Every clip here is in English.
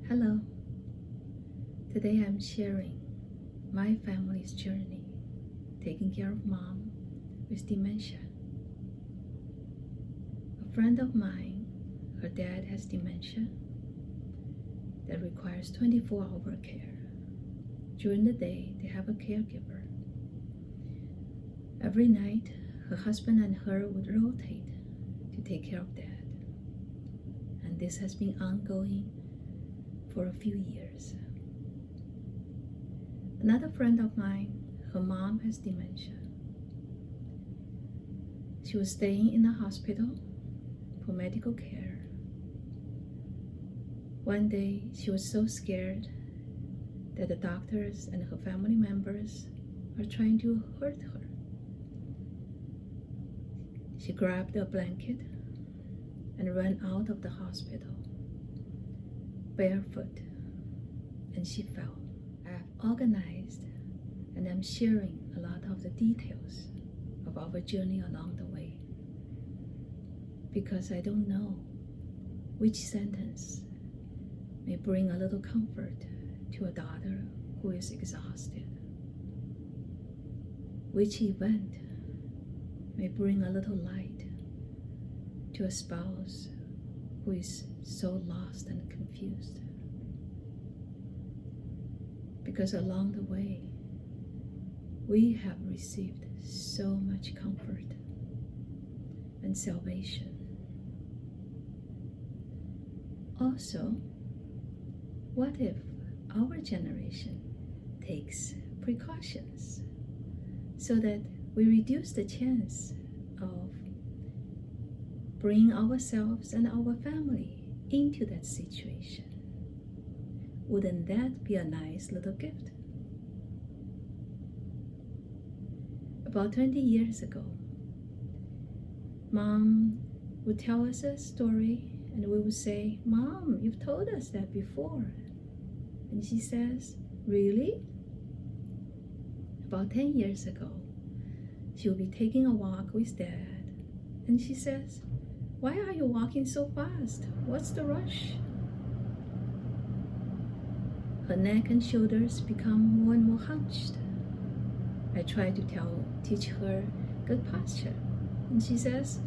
Hello. Today I'm sharing my family's journey taking care of mom with dementia. A friend of mine, her dad has dementia that requires 24-hour care. During the day, they have a caregiver. Every night, her husband and her would rotate to take care of dad. And this has been ongoing for a few years. Another friend of mine, her mom has dementia. She was staying in a hospital for medical care. One day, she was so scared that the doctors and her family members are trying to hurt her. She grabbed a blanket and ran out of the hospital, barefoot, and she fell. I've organized and I'm sharing a lot of the details of our journey along the way because I don't know which sentence may bring a little comfort to a daughter who is exhausted, which event may bring a little light to a spouse who is so lost and confused. Because along the way, we have received so much comfort and salvation. Also, what if our generation takes precautions so that we reduce the chance of bringing ourselves and our family into that situation? Wouldn't that be a nice little gift? About 20 years ago, Mom would tell us a story and we would say, "Mom, you've told us that before." And she says, "Really?" About 10 years ago, she would be taking a walk with Dad and she says, "Why are you walking so fast? What's the rush?" Her neck and shoulders become more and more hunched. I try to teach her good posture. And she says,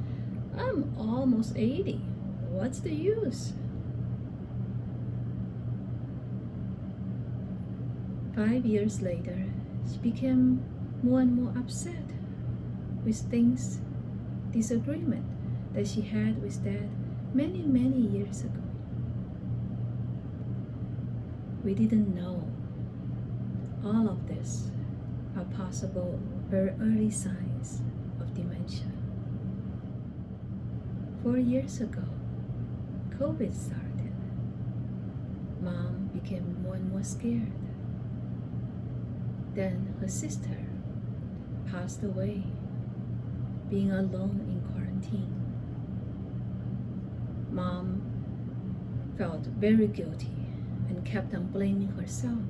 "I'm almost 80. What's the use?" 5 years later, she became more and more upset with disagreement that she had with Dad many, many years ago. We didn't know all of this are possible very early signs of dementia. 4 years ago, COVID started. Mom became more and more scared. Then her sister passed away, being alone in quarantine. Mom felt very guilty and kept on blaming herself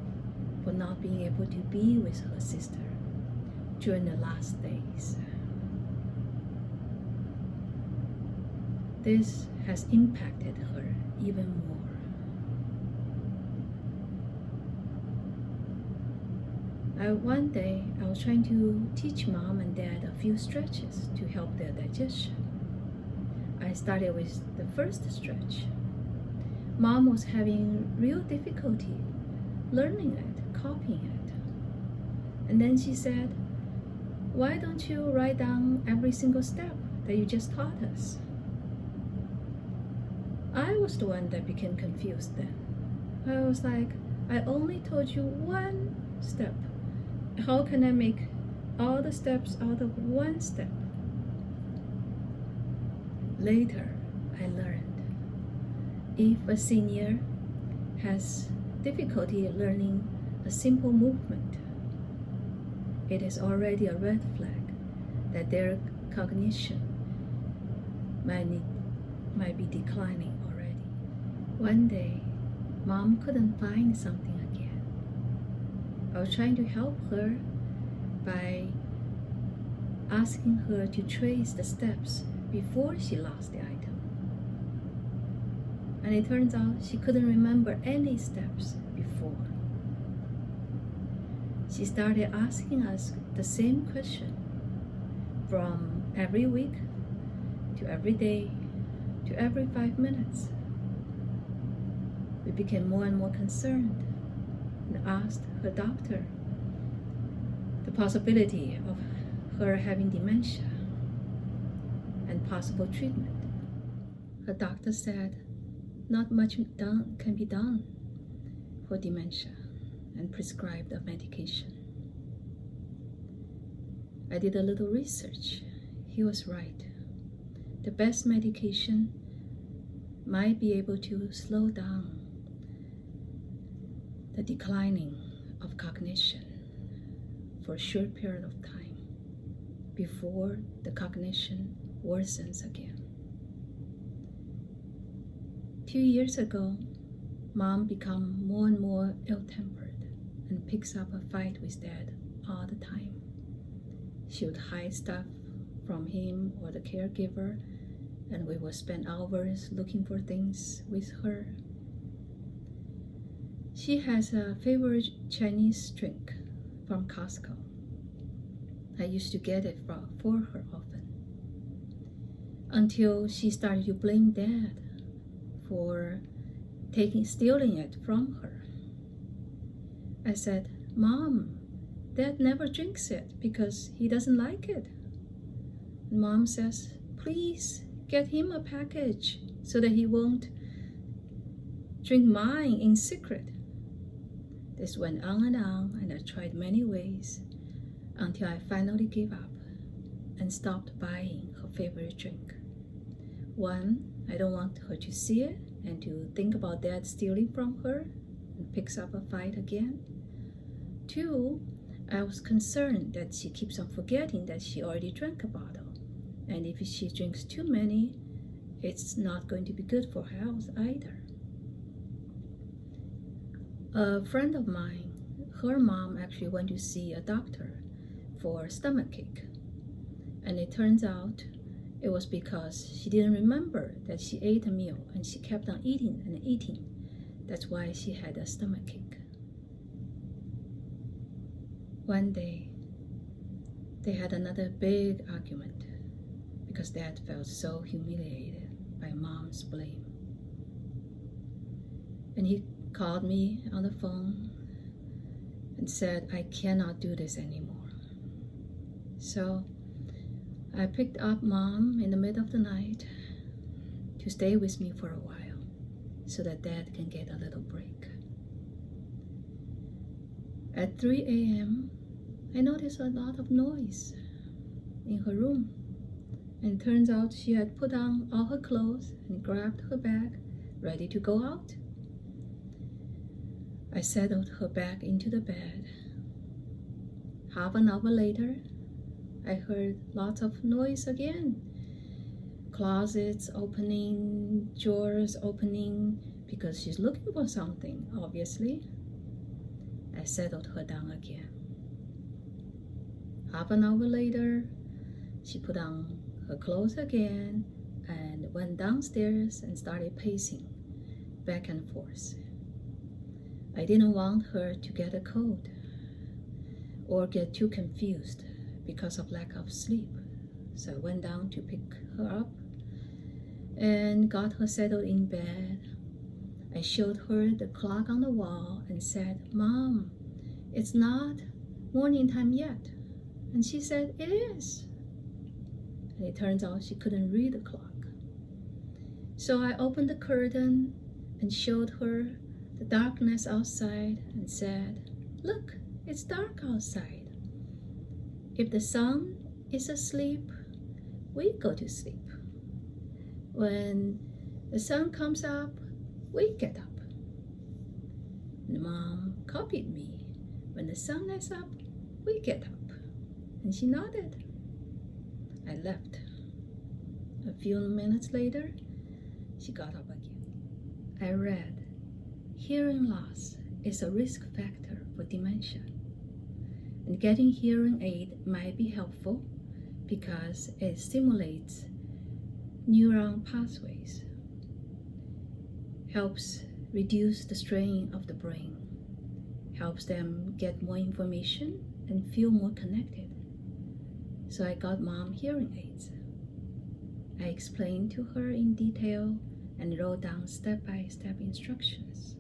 for not being able to be with her sister during the last days. This has impacted her even more. One day, I was trying to teach Mom and Dad a few stretches to help their digestion. I started with the first stretch. Mom was having real difficulty learning it, copying it. And then she said, "Why don't you write down every single step that you just taught us?" I was the one that became confused then. I was like, "I only told you one step. How can I make all the steps out of one step?" Later, I learned if a senior has difficulty learning a simple movement, it is already a red flag that their cognition might be declining already. One day, Mom couldn't find something again. I was trying to help her by asking her to trace the steps before she lost the item. and it turns out she couldn't remember any steps before. She started asking us the same question from every week to every day to every 5 minutes. We became more and more concerned and asked her doctor the possibility of her having dementia and possible treatment. Her doctor said not much can be done for dementia and prescribed a medication. I did a little research. He was right. The best medication might be able to slow down the declining of cognition for a short period of time before the cognition worsens again. 2 years ago, Mom became more and more ill-tempered and picks up a fight with Dad all the time. She would hide stuff from him or the caregiver, and we would spend hours looking for things with her. She has a favorite Chinese drink from Costco. I used to get it for her often, until she started to blame Dad for stealing it from her. I said, Mom, Dad never drinks it because he doesn't like it. And Mom says, please get him a package so that he won't drink mine in secret. This went on, and I tried many ways until I finally gave up and stopped buying her favorite drink. One, I don't want her to see it and to think about Dad stealing from her and picks up a fight again. Two, I was concerned that she keeps on forgetting that she already drank a bottle, and if she drinks too many, it's not going to be good for her health either. A friend of mine, her mom actually went to see a doctor for stomachache, and it turns out it was because she didn't remember that she ate a meal and she kept on eating and eating. That's why she had a stomachache. One day, they had another big argument because Dad felt so humiliated by Mom's blame. And he called me on the phone and said, I cannot do this anymore. So I picked up Mom in the middle of the night to stay with me for a while so that Dad can get a little break. At 3 a.m., I noticed a lot of noise in her room, and it turns out she had put on all her clothes and grabbed her bag, ready to go out. I settled her back into the bed. Half an hour later, I heard lots of noise again. Closets opening, drawers opening, because she's looking for something, obviously. I settled her down again. Half an hour later, she put on her clothes again and went downstairs and started pacing back and forth. I didn't want her to get a cold or get too confused because of lack of sleep. So I went down to pick her up and got her settled in bed. I showed her the clock on the wall and said, Mom, it's not morning time yet. And she said, it is. And it turns out she couldn't read the clock. So I opened the curtain and showed her the darkness outside and said, look, it's dark outside. If the sun is asleep, we go to sleep. When the sun comes up, we get up. And Mom copied me. When the sun is up, we get up. And she nodded. I left. A few minutes later, she got up again. I read, hearing loss is a risk factor for dementia, and getting hearing aid might be helpful because it stimulates neuron pathways. helps reduce the strain of the brain, helps them get more information and feel more connected. So I got Mom hearing aids. I explained to her in detail and wrote down step-by-step instructions,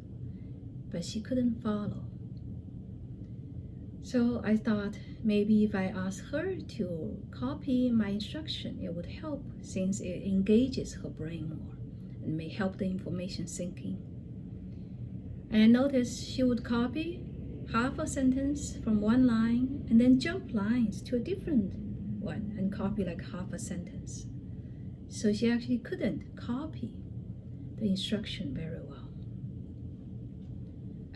but she couldn't follow. So I thought maybe if I asked her to copy my instruction, it would help, since it engages her brain more and may help the information sink in. And I noticed she would copy half a sentence from one line and then jump lines to a different one and copy like half a sentence. So she actually couldn't copy the instruction very well.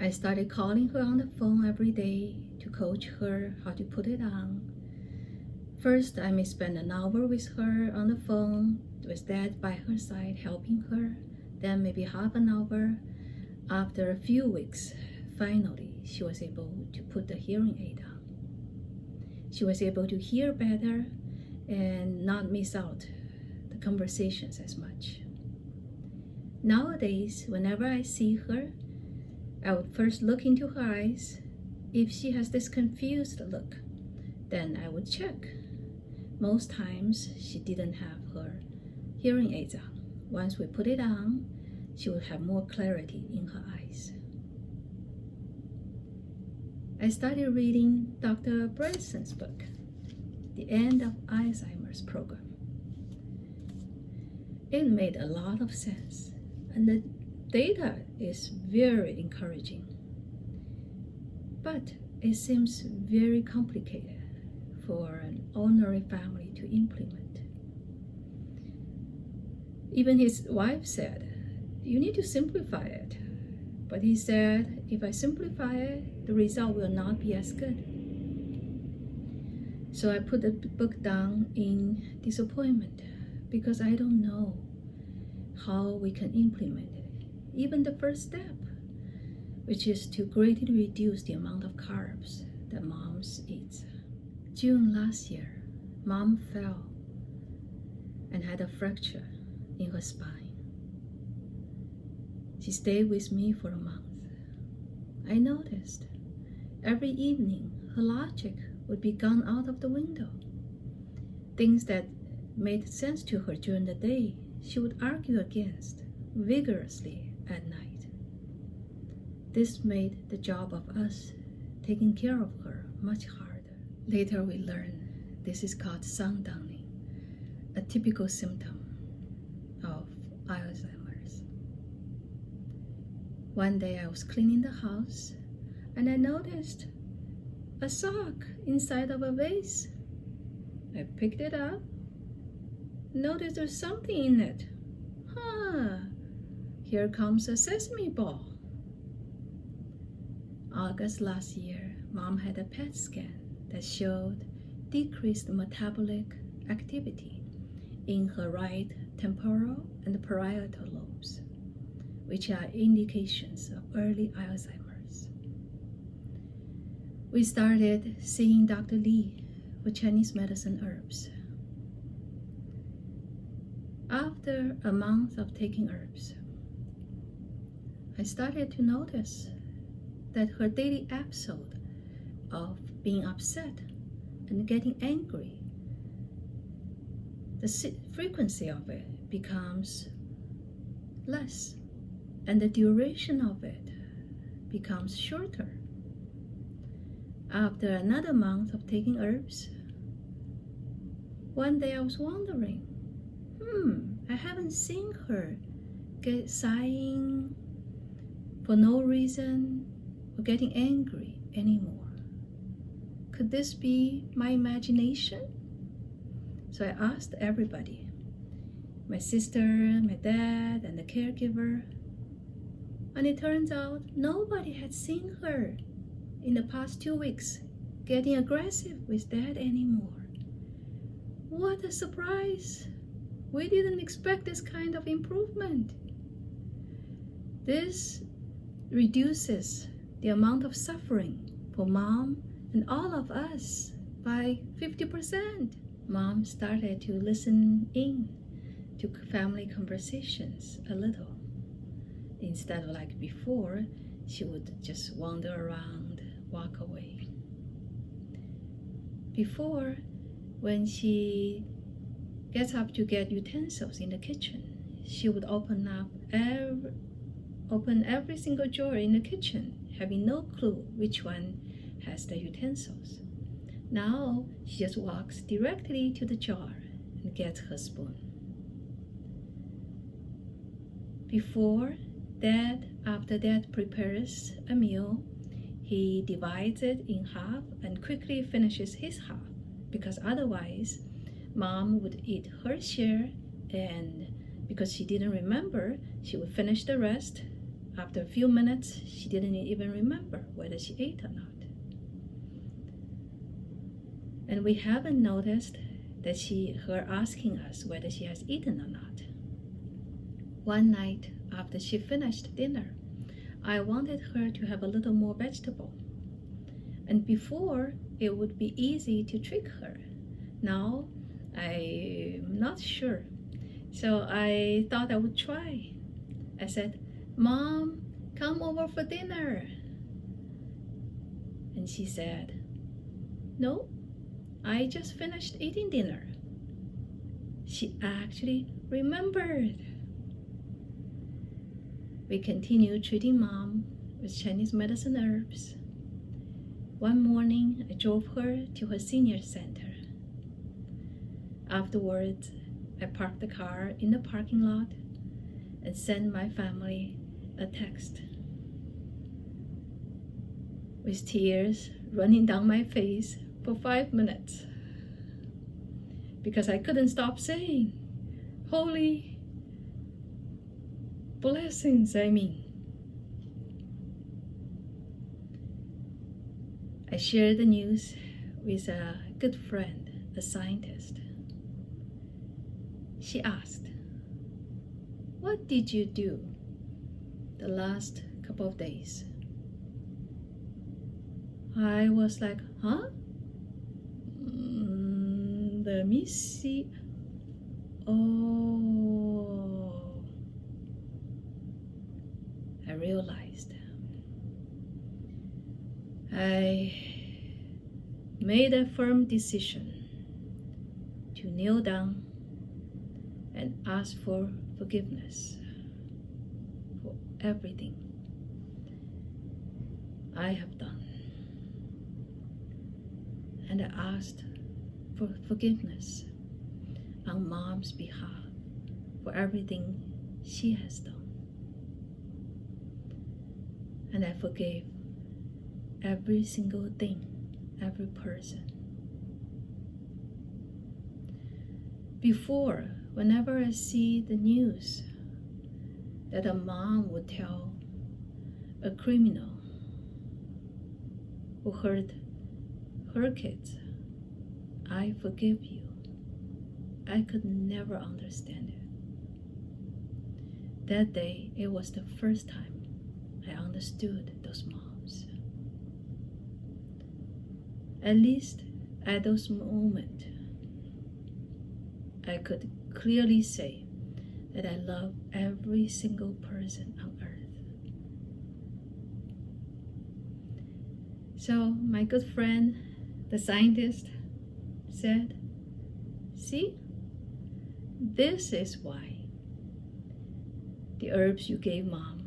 I started calling her on the phone every day to coach her how to put it on. First, I may spend an hour with her on the phone, with Dad by her side helping her, then maybe half an hour. After a few weeks, finally, she was able to put the hearing aid on. She was able to hear better and not miss out the conversations as much. Nowadays, whenever I see her, I would first look into her eyes. If she has this confused look, then I would check. Most times, she didn't have her hearing aids on. Once we put it on, she would have more clarity in her eyes. I started reading Dr. Bredesen's book, The End of Alzheimer's Program. It made a lot of sense, and the data is very encouraging. But it seems very complicated for an ordinary family to implement. Even his wife said, "You need to simplify it." But he said, if I simplify it, the result will not be as good. So I put the book down in disappointment because I don't know how we can implement it. Even the first step, which is to greatly reduce the amount of carbs that Mom eats. June last year, Mom fell and had a fracture in her spine. She stayed with me for a month. I noticed every evening her logic would be gone out of the window. Things that made sense to her during the day, she would argue against vigorously at night. This made the job of us taking care of her much harder. Later we learned this is called sundowning, a typical symptom of Alzheimer's. One day I was cleaning the house and I noticed a sock inside of a vase. I picked it up, noticed there's something in it. Here comes a sesame ball. August last year, Mom had a PET scan that showed decreased metabolic activity in her right temporal and parietal lobes, which are indications of early Alzheimer's. We started seeing Dr. Lee for Chinese medicine herbs. After a month of taking herbs, I started to notice that her daily episode of being upset and getting angry, the frequency of it becomes less, and the duration of it becomes shorter. After another month of taking herbs, one day I was wondering, I haven't seen her get sighing for no reason or getting angry anymore. Could this be my imagination? So I asked everybody, my sister, my dad, and the caregiver, and it turns out nobody had seen her in the past 2 weeks getting aggressive with Dad anymore. What a surprise! We didn't expect this kind of improvement. This reduces the amount of suffering for Mom and all of us by 50%. Mom started to listen in to family conversations a little. Instead of like before, she would just wander around, walk away. Before, when she gets up to get utensils in the kitchen, she would open every single drawer in the kitchen, having no clue which one has the utensils. Now she just walks directly to the jar and gets her spoon. Before, after Dad prepares a meal, he divides it in half and quickly finishes his half, because otherwise Mom would eat her share, and because she didn't remember, she would finish the rest. After a few minutes, she didn't even remember whether she ate or not. And we haven't noticed that her asking us whether she has eaten or not. One night, after she finished dinner, I wanted her to have a little more vegetable. And before, it would be easy to trick her. Now, I'm not sure. So I thought I would try. I said, "Mom, come over for dinner." And she said, "No, I just finished eating dinner." She actually remembered. We continued treating Mom with Chinese medicine herbs. One morning, I drove her to her senior center. Afterwards, I parked the car in the parking lot and sent my family a text. With tears running down my face for 5 minutes, because I couldn't stop saying, "Holy blessings," I shared the news with a good friend, a scientist. She asked, "What did you do the last couple of days?" I was like, "Huh? Let me see. Oh." I realized I made a firm decision to kneel down and ask for forgiveness for everything I have done. And I asked for forgiveness on Mom's behalf for everything she has done. And I forgave every single thing, every person. Before, whenever I see the news that a mom would tell a criminal who hurt her kids, "I forgive you," I could never understand it. That day, it was the first time I understood those moms. At least at those moments, I could clearly say that I love every single person on earth. So my good friend, the scientist, said, "See, this is why the herbs you gave Mom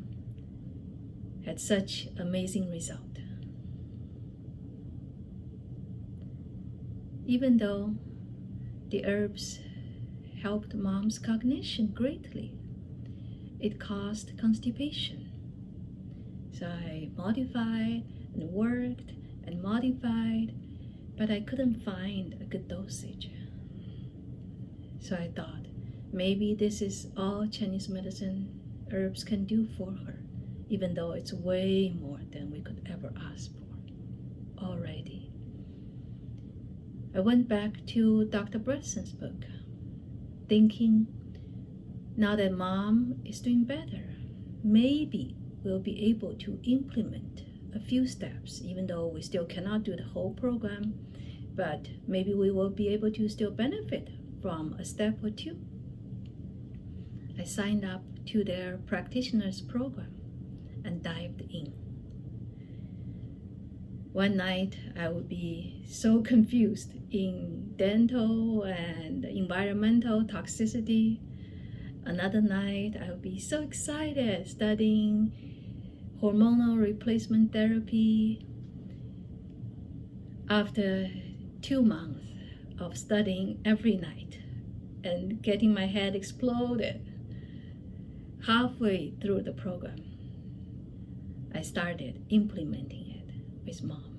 had such amazing result. Even though the herbs helped Mom's cognition greatly, it caused constipation. So I modified and worked and modified, but I couldn't find a good dosage. So I thought, maybe this is all Chinese medicine herbs can do for her, even though it's way more than we could ever ask for already." I went back to Dr. Bredesen's book, thinking, now that Mom is doing better, maybe we'll be able to implement a few steps, even though we still cannot do the whole program, but maybe we will be able to still benefit from a step or two. I signed up to their practitioner's program and dived in. One night, I would be so confused in dental and environmental toxicity. Another night, I would be so excited studying hormonal replacement therapy. After 2 months of studying every night and getting my head exploded, halfway through the program, I started implementing it with Mom.